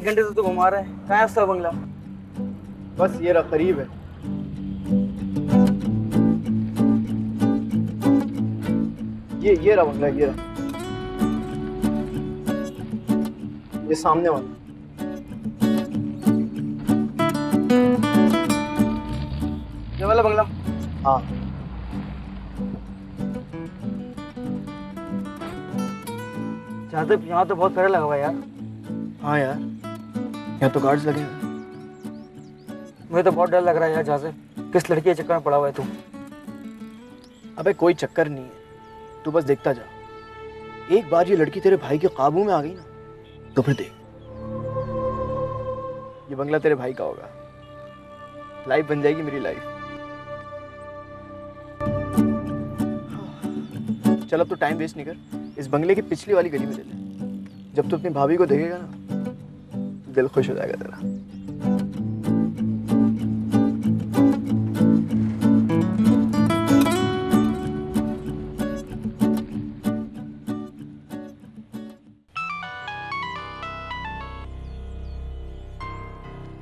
घंटे से तो घुमा रहे हैं। कहाँ है उसका बंगला? बस ये रहा, करीब है। ये रहा बंगला, ये रहा, ये सामने वाला। ये वाला बंगला? हाँ। यहाँ तो बहुत प्यारा लगा हुआ है यार। हाँ यार, यहाँ तो गार्ड्स लगे हैं। मुझे तो बहुत डर लग रहा है यार जहाँ से। किस लड़की के चक्कर में पड़ा हुआ है तू? अबे कोई चक्कर नहीं है, तू बस देखता जा। एक बार ये लड़की तेरे भाई के काबू में आ गई ना, तो फिर देख, ये बंगला तेरे भाई का होगा। लाइफ बन जाएगी मेरी लाइफ। चल अब तो टाइम वेस्ट नहीं कर, इस बंगले की पिछली वाली गली में ले ले। जब तू अपनी भाभी को देखेगा ना, दिल खुश हो जाएगा तेरा।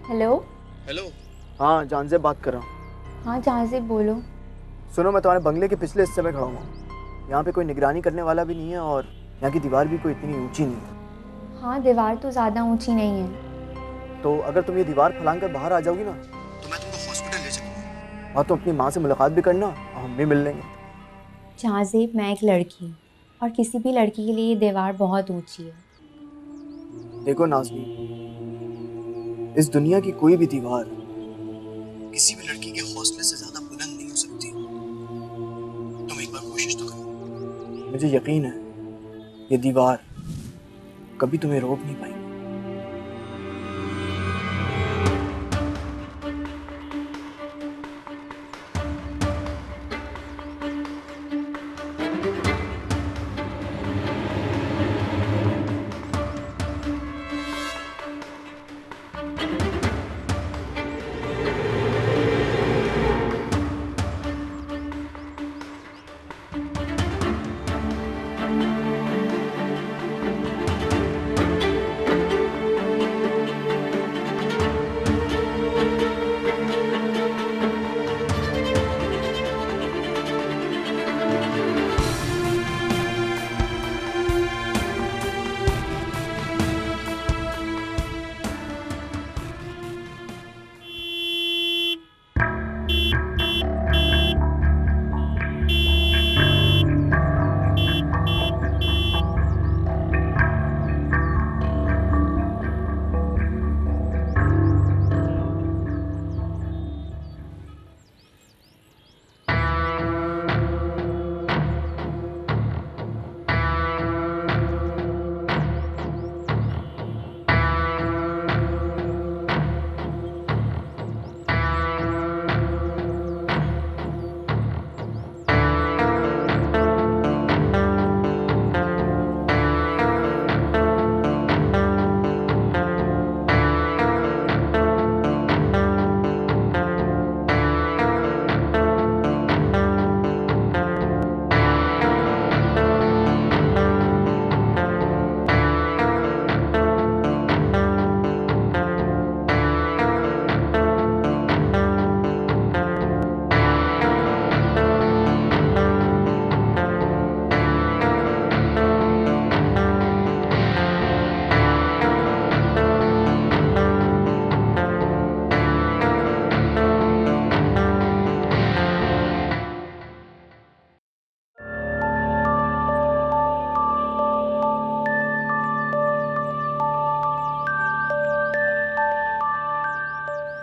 हेलो। हेलो। हाँ, जान से बात कर रहा हूँ। हाँ जहाँ से बोलो। सुनो, मैं तुम्हारे बंगले के पिछले हिस्से में खड़ा हूँ। यहाँ पे कोई निगरानी करने वाला भी नहीं है और यहाँ की दीवार भी कोई इतनी ऊंची नहीं है। हाँ दीवार तो ज़्यादा ऊंची नहीं है। तो अगर तुम ये दीवार फलांग कर बाहर आ जाओगी ना, तो मैं तुमको हॉस्पिटल ले चलूँगा और तुम अपनी माँ से मुलाकात भी करना और हम भी मिल लेंगे। जहाँज़ेब, मैं एक लड़की हूँ और किसी भी लड़की के लिए ये दीवार बहुत ऊंची है। देखो नाज़नीन, इस दुनिया की कोई भी दीवार किसी भी लड़की के हौसले से ज्यादा बुलंद नहीं हो सकती। तुम एक बार कोशिश तो करो। मुझे यकीन है ये दीवार कभी तुम्हें रोक नहीं पाएगी।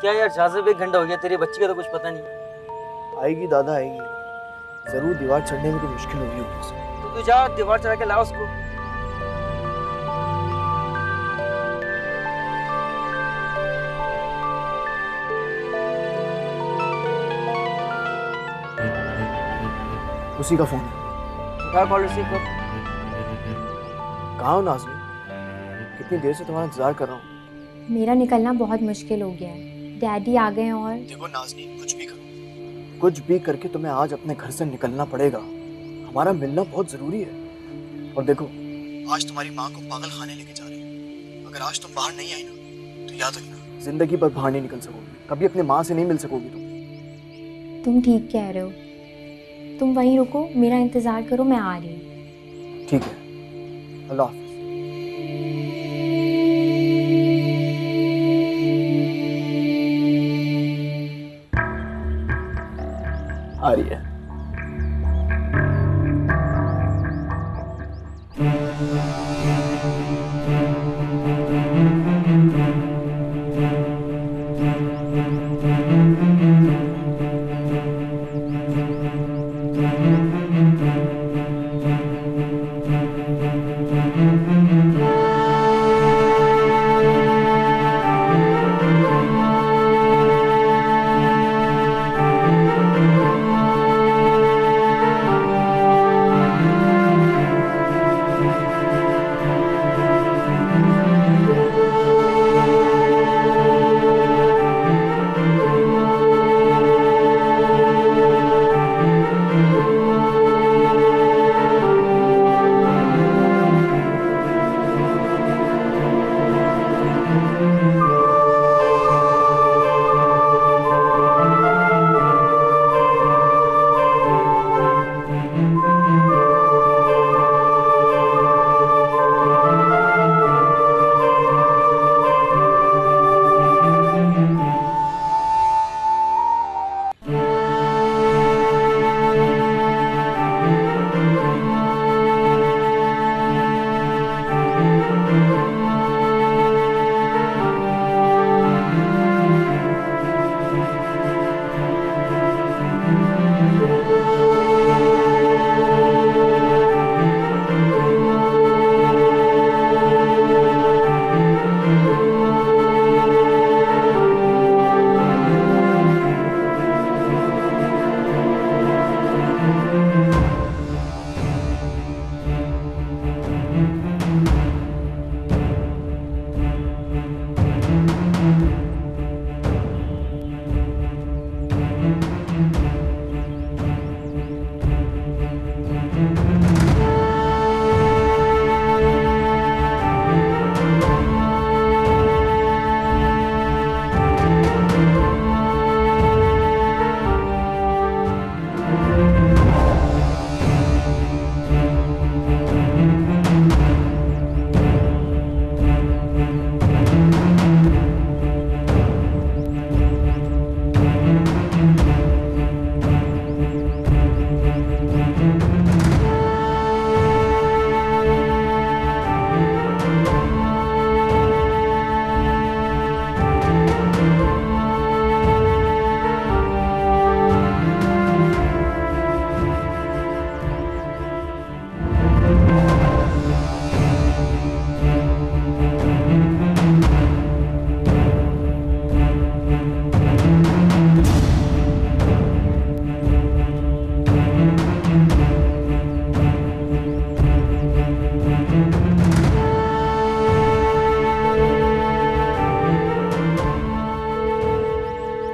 क्या यार, जहाँ से भी 1 घंटा हो गया, तेरी बच्ची का तो कुछ पता नहीं। आएगी दादा, आएगी। जरूर दीवार चढ़ने में कोई मुश्किल होगी उसे। तो तू जा दीवार चढ़ा के ला उसको। उसी का फोन है। क्या कॉल रिसीव कर। कहाँ हो नाज़नीन? कितनी देर से तुम्हारा इंतजार कर रहा हूँ। मेरा निकलना बहुत मुश्किल हो गया है। डैडी आ गए और देखो नाज़नीन, कुछ भी करो, कुछ भी करके तुम्हें आज अपने घर से निकलना पड़ेगा। हमारा मिलना बहुत जरूरी है। और देखो, आज तुम्हारी माँ को पागल खाने लेके जा रहे हैं। अगर आज तुम बाहर नहीं आई ना, तो याद रखना, जिंदगी भर बाहर नहीं निकल सकोगी, कभी अपने माँ से नहीं मिल सकोगी तुम ठीक कह रहे हो। तुम वहीं रुको, मेरा इंतज़ार करो, मैं आ रही हूँ। ठीक है, अल्लाह हाफ़िज़। आ रही है।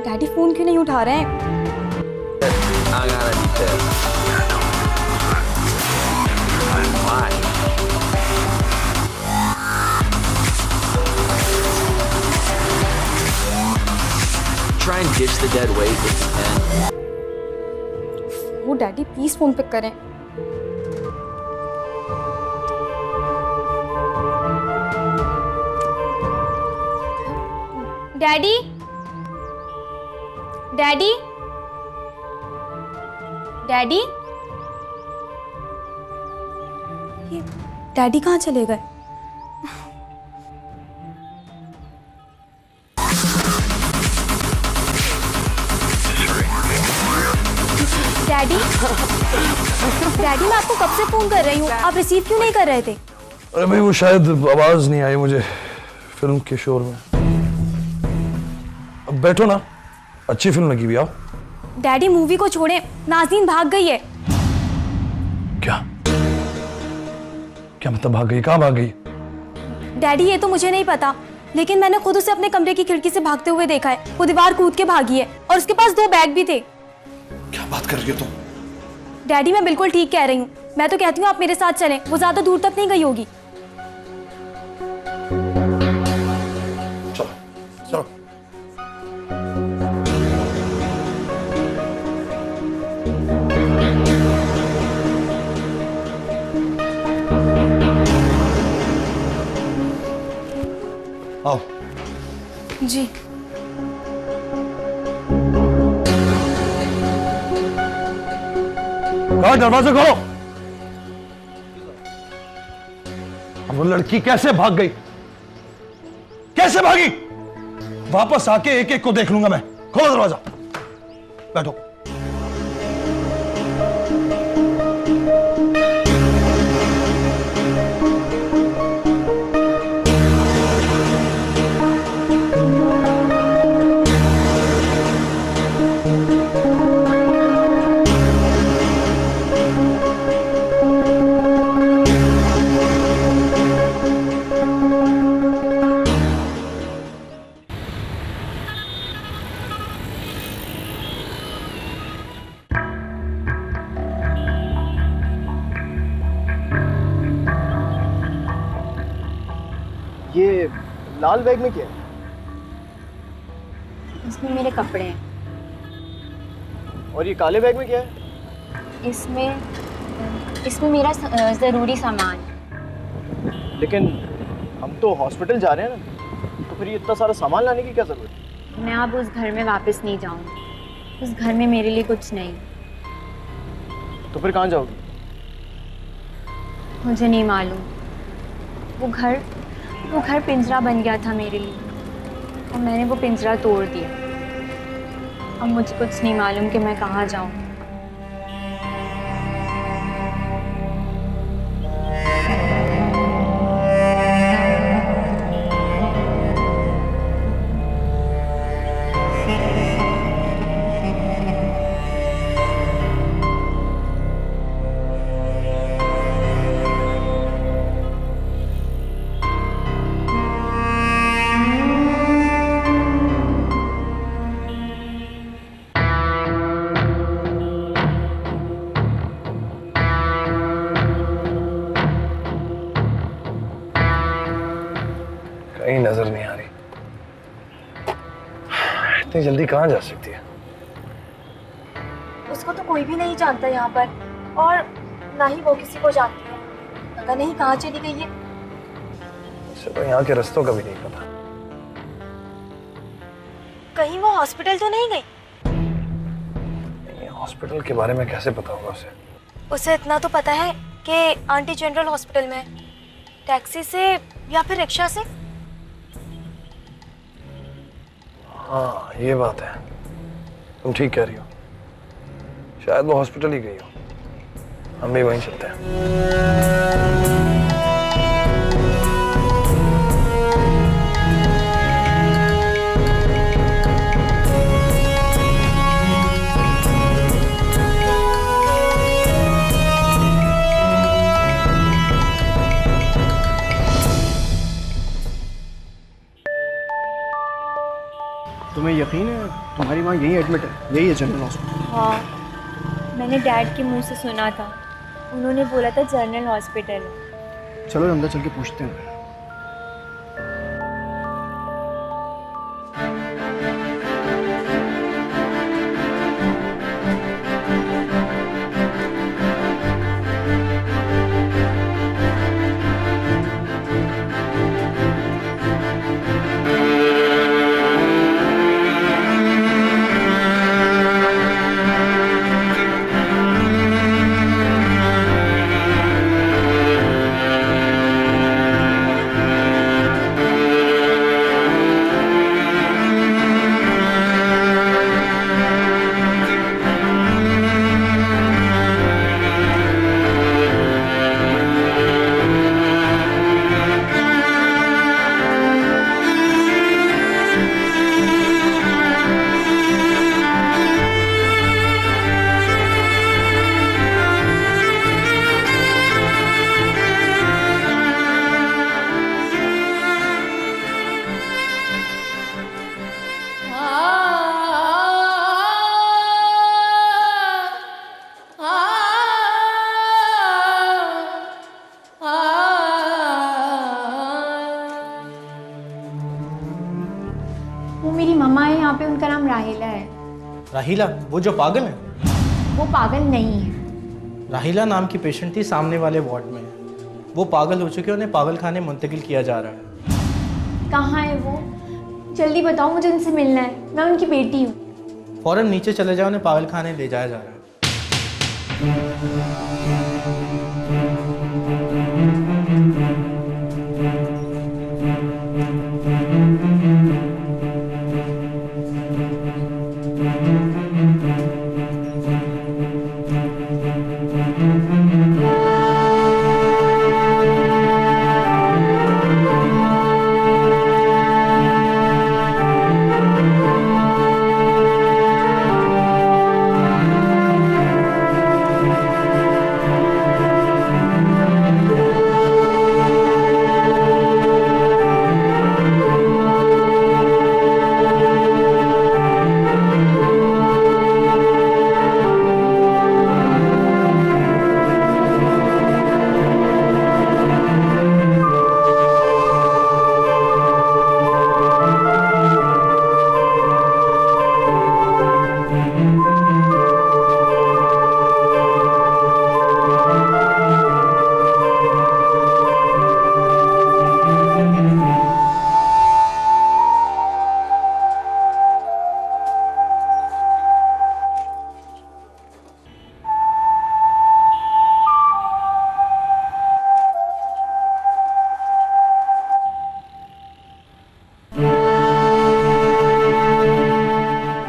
डैडी फोन क्यों नहीं उठा रहे हैं? I gotta be pissed. Why? Try and ditch the dead weight if you can. वो डैडी प्लीज फोन पिक करें। डैडी, डैडी, डैडी, ये डैडी कहाँ चले गए? डैडी, डैडी मैं आपको कब से फोन कर रही हूँ, आप रिसीव क्यों नहीं कर रहे थे? अरे भाई वो शायद आवाज नहीं आई मुझे फिल्म के शोर में। अब बैठो ना, अच्छी फिल्म लगी हुई, आओ। डैडी मूवी को छोड़े, नाज़नीन भाग गई है। क्या क्या मतलब भाग गई? कहाँ भाग गई? डैडी ये तो मुझे नहीं पता, लेकिन मैंने खुद उसे अपने कमरे की खिड़की से भागते हुए देखा है। वो दीवार कूद के भागी है और उसके पास 2 बैग भी थे। क्या बात कर रही हो तुम? डैडी मैं बिल्कुल ठीक कह रही हूँ। मैं तो कहती हूँ आप मेरे साथ चलें, वो ज्यादा दूर तक नहीं गई होगी। चलो आओ। जी। कहा दरवाजा खोलो। अब वो लड़की कैसे भाग गई? कैसे भागी? वापस आके एक एक को देख लूंगा मैं। खोलो दरवाजा। बैठो। ये लाल बैग में क्या है? इसमें मेरे कपड़े हैं। और ये काले बैग में क्या है? इसमें मेरा ज़रूरी सामान। लेकिन हम तो हॉस्पिटल जा रहे हैं ना, तो फिर ये इतना सारा सामान लाने की क्या जरूरत है? मैं अब उस घर में वापस नहीं जाऊंगी। उस घर में मेरे लिए कुछ नहीं। तो फिर कहाँ जाओगी? मुझे नहीं मालूम। वो घर पिंजरा बन गया था मेरे लिए, और मैंने वो पिंजरा तोड़ दिया। अब मुझे कुछ नहीं मालूम कि मैं कहाँ जाऊँ। कहीं नजर नहीं आ रही। इतनी जल्दी कहाँ जा सकती है? उसको तो कोई भी नहीं जानता यहाँ पर, और ना ही वो किसी को जानती है। पता नहीं कहाँ चली गई है। इसे तो यहाँ के रास्तों का भी नहीं पता। कहीं वो हॉस्पिटल तो नहीं गई? हॉस्पिटल के बारे में कैसे पता होगा उसे? उसे इतना तो पता है कि आंटी जनरल हॉस्पिटल में, टैक्सी से या फिर रिक्शा से। हाँ, ये बात है। तुम ठीक कह रही हो। शायद वो हॉस्पिटल ही गई हो। हम भी वहीं चलते हैं। तुम्हें यकीन है तुम्हारी माँ यही एडमिट है? यही है जनरल हॉस्पिटल? हाँ, मैंने डैड के मुंह से सुना था। उन्होंने बोला था जनरल हॉस्पिटल है। चलो अंदर चल के पूछते हैं। वो मेरी मम्मा है यहाँ पे, उनका नाम राहिला है। राहिला? वो जो पागल है? वो पागल नहीं है। राहिला नाम की पेशेंट थी सामने वाले वार्ड में। वो पागल हो चुके, उन्हें पागल खाने मुंतकिल किया जा रहा है। कहाँ है वो? जल्दी बताओ, मुझे उनसे मिलना है। मैं उनकी बेटी हूँ। फौरन नीचे चले जाओ, उन्हें पागल खाने ले जाया जा रहा है।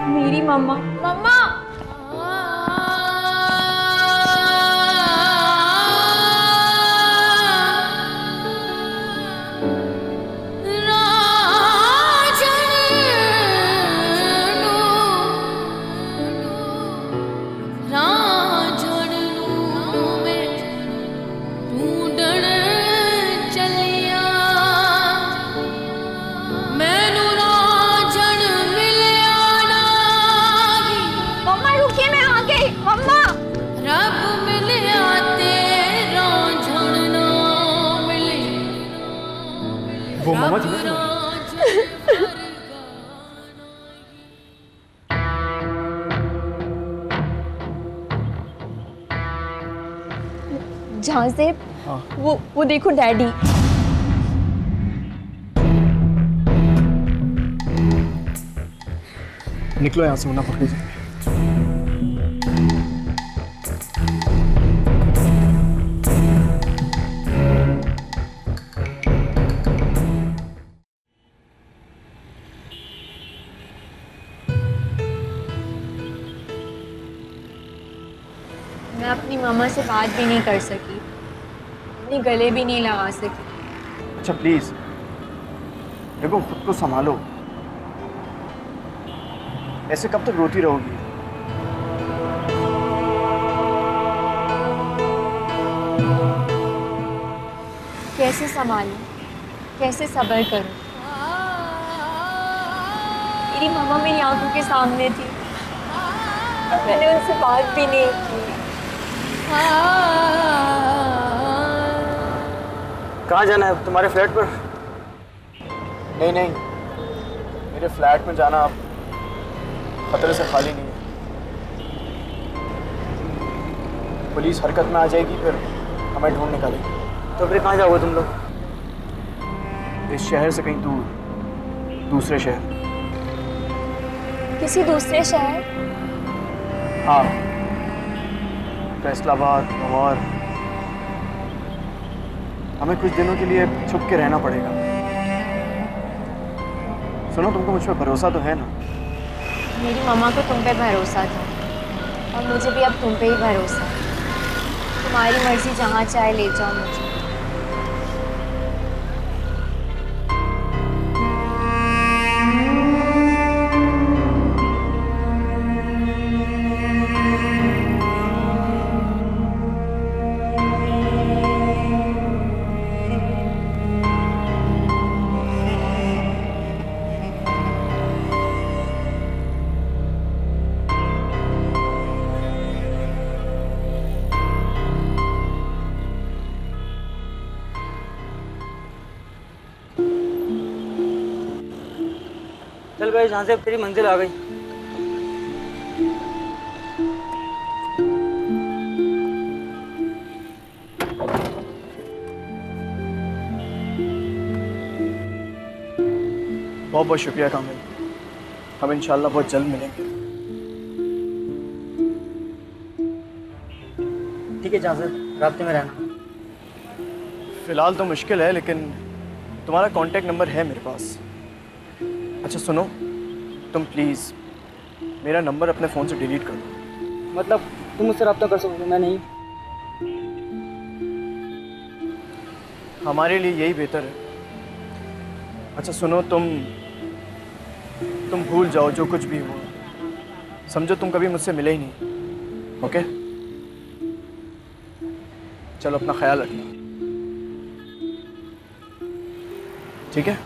मेरी मम्मा। मम्मा! मम्मा रुकिए, मैं आ गई। मम्मा! वो मामा जी ना? जहाँ से वो देखो डैडी। निकलो यहाँ से, वरना पकड़े जाएंगे। मैं अपनी मम्मा से बात भी नहीं कर सकी, अपने गले भी नहीं लगा सकी। अच्छा प्लीज देखो, खुद को संभालो। ऐसे कब तक रोती रहोगी? कैसे संभालूं, कैसे सब्र करूं? मेरी मम्मा मेरी आंखों के सामने थी, मैंने उनसे बात भी नहीं की। कहाँ जाना है तुम्हारे फ्लैट पर? नहीं नहीं, मेरे फ्लैट में जाना अब खतरे से खाली नहीं है। पुलिस हरकत में आ जाएगी, फिर हमें ढूंढ निकालेगी। तो फिर कहाँ जाओगे तुम लोग? इस शहर से कहीं दूर, दूसरे शहर। किसी दूसरे शहर? हाँ, फैसलाबाद, लाहौर। हमें कुछ दिनों के लिए छुप के रहना पड़ेगा। सुनो, तुमको मुझ पर भरोसा तो है ना? मेरी मम्मा को तुम पे भरोसा था और मुझे भी अब तुम पे ही भरोसा है। तुम्हारी मर्जी, जहाँ चाहे ले जाओ मुझे। चल भाई, जहाँ से अब तेरी मंजिल आ गई। बहुत बहुत शुक्रिया कामिल। हम इंशाल्लाह बहुत जल्द मिलेंगे। ठीक है जाज़र, राब्ते में रहना। फ़िलहाल तो मुश्किल है, लेकिन तुम्हारा कांटेक्ट नंबर है मेरे पास। अच्छा सुनो, तुम प्लीज़ मेरा नंबर अपने फ़ोन से डिलीट कर दो। मतलब तुम मुझसे रब्ता कर सकोगे, मैं नहीं? हमारे लिए यही बेहतर है। अच्छा सुनो, तुम भूल जाओ जो कुछ भी हुआ। समझो तुम कभी मुझसे मिले ही नहीं। ओके, चलो अपना ख्याल रखना, ठीक है?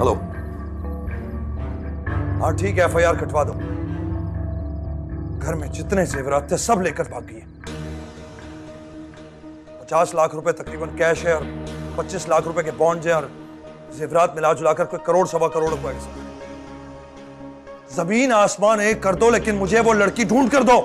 हेलो। हाँ ठीक है, FIR कटवा दो। घर में जितने जेवरात थे सब लेकर भाग गई है। 50 लाख रुपए तकरीबन कैश है और 25 लाख रुपए के बॉन्ड हैं और जेवरात मिला जुलाकर कोई करोड़ सवा करोड़ रुपए। जमीन आसमान एक कर दो, लेकिन मुझे वो लड़की ढूंढ कर दो।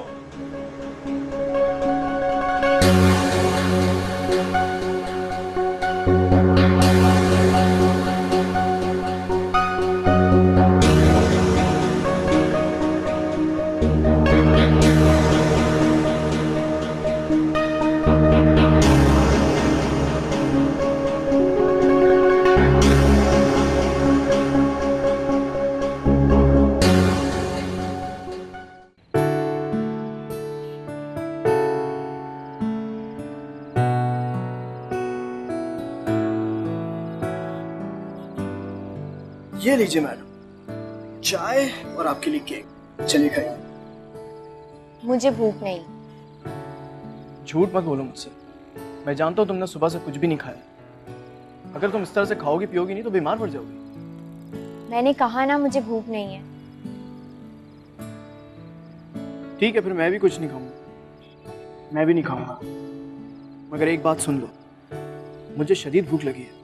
ये लीजिए मैडम, चाय और आपके लिए केक। चलिए खाइए। मुझे भूख नहीं। झूठ मत बोलो मुझसे, मैं जानता हूँ तुमने सुबह से कुछ भी नहीं खाया। अगर तुम इस तरह से खाओगी पियोगी नहीं तो बीमार पड़ जाओगी। मैंने कहा ना मुझे भूख नहीं है। ठीक है, फिर मैं भी कुछ नहीं खाऊंगा। मैं भी नहीं खाऊंगा। मगर एक बात सुन लो, मुझे शदीद भूख लगी है।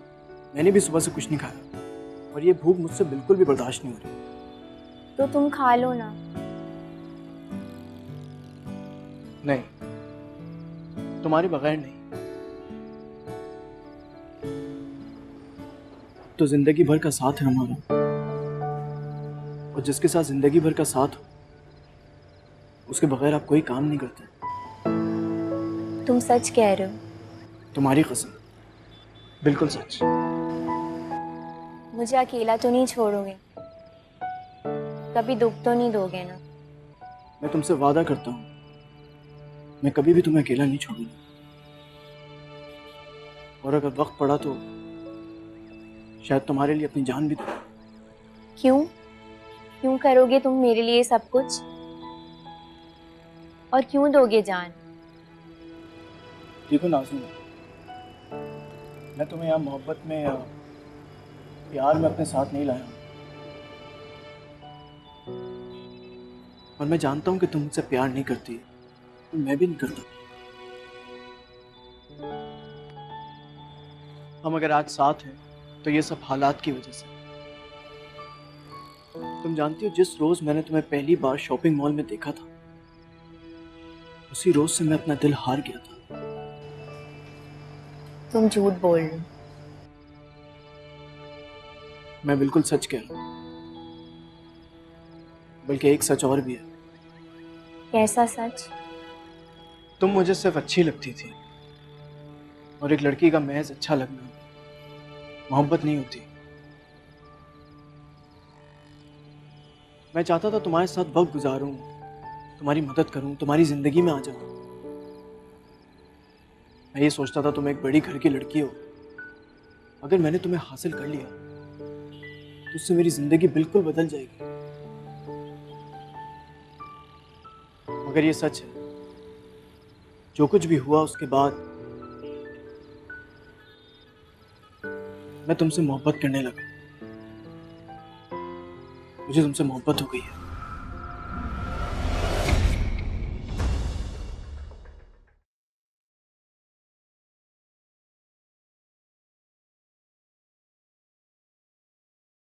मैंने भी सुबह से कुछ नहीं खाया और ये भूख मुझसे बिल्कुल भी बर्दाश्त नहीं हो रही। तो तुम खा लो ना। नहीं, तुम्हारे बगैर नहीं। तो जिंदगी भर का साथ है हमारा, और जिसके साथ जिंदगी भर का साथ हो उसके बगैर आप कोई काम नहीं करते। तुम सच कह रहे हो? तुम्हारी कसम, बिल्कुल सच। मुझे अकेला तो नहीं छोड़ोगे? कभी दुख तो नहीं दोगे ना? मैं तुमसे वादा करता हूँ, मैं कभी भी तुम्हें अकेला नहीं छोड़ूंगा। और अगर वक्त पड़ा तो शायद तुम्हारे लिए अपनी जान भी दूं। क्यों? क्यों करोगे तुम मेरे लिए सब कुछ? और क्यों दोगे जान? देखो नाज़नीन, मैं तुम्हें यहाँ मोहब्बत में या प्यार में अपने साथ नहीं लाया हूँ। और मैं जानता हूँ कि तुम मुझसे प्यार नहीं करती, मैं भी नहीं करता। हम अगर आज साथ हैं तो ये सब हालात की वजह से। तुम जानती हो, जिस रोज मैंने तुम्हें पहली बार शॉपिंग मॉल में देखा था, उसी रोज से मैं अपना दिल हार गया था। तुम झूठ बोल रहे हो। मैं बिल्कुल सच कह रहा हूँ, बल्कि एक सच और भी है। कैसा सच? तुम मुझे सिर्फ अच्छी लगती थी, और एक लड़की का महज अच्छा लगना मोहब्बत नहीं होती। मैं चाहता था तुम्हारे साथ वक्त गुजारूं, तुम्हारी मदद करूं, तुम्हारी जिंदगी में आ जाऊं। मैं ये सोचता था तुम एक बड़ी घर की लड़की हो, अगर मैंने तुम्हें हासिल कर लिया तो उससे मेरी जिंदगी बिल्कुल बदल जाएगी। मगर ये सच है, जो कुछ भी हुआ उसके बाद मैं तुमसे मोहब्बत करने लगा। मुझे तुमसे मोहब्बत हो गई है।